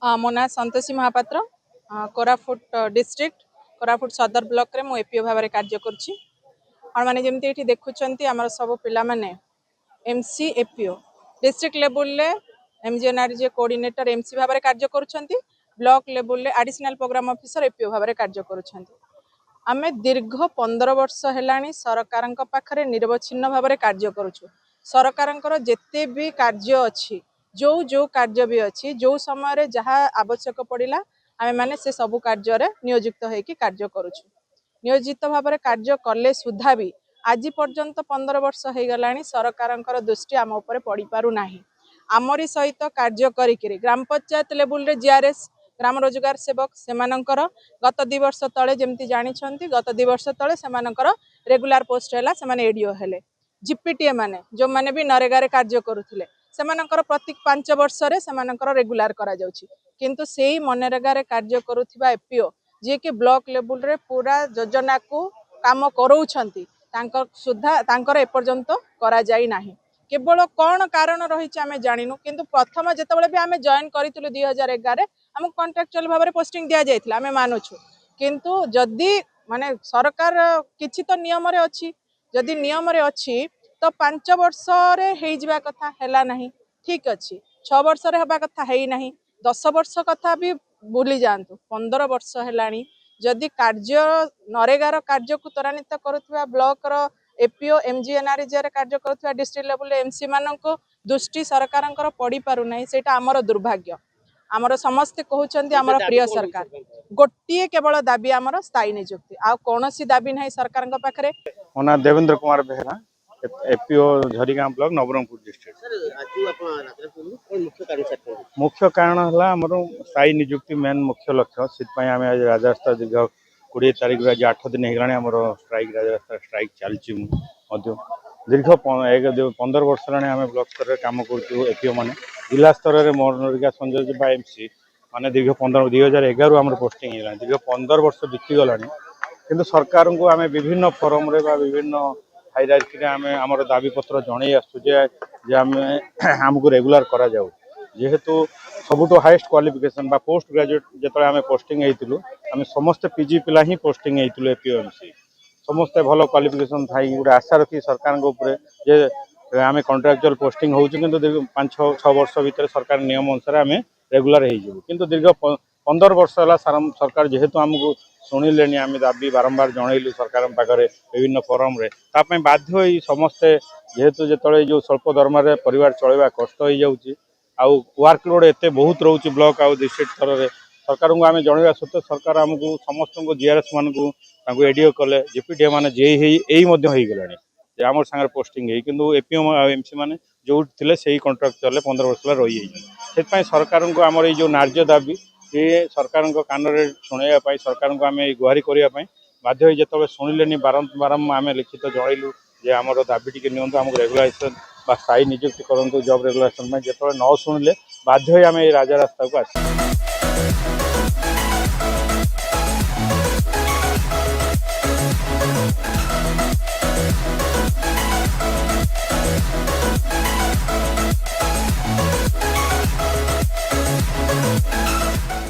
मो ना संतोषी महापात्र कोरापुट डिस्ट्रिक्ट कोरापुट सदर ब्लॉक रे मु एपीओ भाव में कार्य करुच्ची मैंने जमी देखुं आम सब पिला माने एमसी एपीओ डिस्ट्रिक्ट लेवल रे एमजीएनआरजे कोऑर्डिनेटर एमसी भाव में कार्य करुछंती ब्लॉक लेवल रे एडिशनल प्रोग्राम ऑफिसर एपीओ भाव में कार्य करुछंती आमे दीर्घ 15 वर्ष हेलानी सरकार पाखरे निरवच्छिन्न भाव में कार्य करुछु सरकार जेते भी कार्य अच्छी जो जो कार्य भी अच्छी जो समय जहाँ आवश्यक पड़ा आमे माने से सबु कार्य रे नियोजित होइकी कार्य करुछु नियोजित भाव में कार्य कले सुधा भी आज पर्यंत 15 वर्ष हो गलानी सरकार दृष्टि आम उपर पड़ पारु नाही आमरी सहित कार्य करी ग्राम पंचायत लेवल रे जीआरएस ग्राम रोजगार सेवक सेमानंकर गत 2 वर्ष तले जमती जानिछंती गत 2 वर्ष तले सेमानंकर रेगुलर पोस्ट हैला सेमाने एडीओ हेले जीपीटीए माने जो माने भी नरेगा रे कार्य करुथिले सेमानंकर प्रत्येक 5 वर्ष रे सेमानंकर रेगुलर करा जाउची किंतु सेही मनरेगा रे कार्य करुथिबा एपीओ जे कि ब्लॉक लेवल रे पूरा योजना को काम करौछंती तांकर सुधा तांकर एपर्यंत करा जाई नाही केवल कौन कारण रही आम जानिनु किंतु प्रथम जितेबाला भी आम जॉइन करूँ 2011 आम कॉन्ट्राक्चुअल भाव में पोस्टिंग दि जाइए आम मानुछु किंतु जदि माने सरकार किछि तो नियम रे अछि जदि नियम रे अछि तो 5 वर्ष रे हेइ जिबा कथा हैला नहीं ठीक अछि 6 वर्ष रे हबा कथा हेइ नहीं 10 वर्ष कथा भी भूली जांतु 15 वर्ष हेलानी जदि कार्य नरेगार कार्य को त्वरान्वित करुवा ब्लॉक रो एपीओ एमजीएनआरजे कार्य करुवा डिस्ट्रिक्ट लेवल एमसी मानक दृष्टि सरकार पड़ी पारु नहीं सेटा आमर दुर्भाग्य आमर समस्ते कहउछंती आमर प्रिय सरकार गोटिए केवल दाबी आमर स्थायी नियुक्ति आ कोनोसी दाबी नहीं सरकार पाखरे मोना Devendra Kumar Behera APO Jharigaon block Nabarangpur district मुख्य कारण है आमर स्थायी नियुक्ति मेन मुख्य लक्ष्य से आम आज राजरास्ता दीर्घ 20 तारीख आज 8 दिन होगा आम स्ट्राइक राजरास्ता स्ट्राइक चलती दीर्घ 15 वर्ष आम ब्लॉक स्तर में कम कर एपीओ मैंने जिला स्तर में मनरेगा संयोजक एमसी माने दीर्घ 2011 आम पोस्टिंग है दीर्घ 15 वर्ष बीतीगला किंतु सरकार को आम विभिन्न फोरम रे विभिन्न हायरार्की रे आमर दाबी पत्र जणई आसुचे आमको रेगुलर करा जाऊ जेहेतु सबुठ हाईएस्ट क्वालिफिकेशन बा पोस्ट ग्रेजुएट जिते आम पोस्टिंग होइतिलु आम समस्त पीजी पिला ही पोस्टिंग होइतिलु एपीओएमसी समस्ते भल क्वालिफिकेशन थाई गोटे आशा रखी सरकार ऊपर जे आम कॉन्ट्राक्चुअल पोस्टिंग होउछु किंतु दीर्घ 5-6 वर्ष भीतर सरकार नियम अनुसार आम रेगुलर हो किंतु दीर्घ 15 वर्ष है सरकार जेहेतु आमको शुणिले आम दाबी बारंबार जनइलु सरकार पाखे विभिन्न फोरम रे तापई बाध्य समस्ते जेहेतु जो जो स्वल्प दरमा रे परिवार चलवा कष्ट हो जाउची आउ वर्कलोड एते बहुत रोचे ब्लॉक आउ डिस्ट्रिक्ट स्तर में सरकार को आम जनवा सत्वे सरकार आमको समस्त जीआरएस मानू एडीओ कले जीपीटीए मैंने जेई होगलानी आम सागर पोस्टिंग किंतु एपीओ एमसी मैंने जो थे से कॉन्ट्राक्चुअल 15 वर्ष रही से सरकार को आम जो नार्य दाबी ये सरकार कान में शुणाइवाई सरकार को आम गुहारी करने बाध्य जो शुणिले बारंबार आम लिखित जनइलु जे आम दाबी टी नि आमको रेगुलाइजेशन स्थायी नियुक्ति करूँ जॉब रेगुलेशन जो न शुणिले बाध्य आम राजा रास्ता को आस।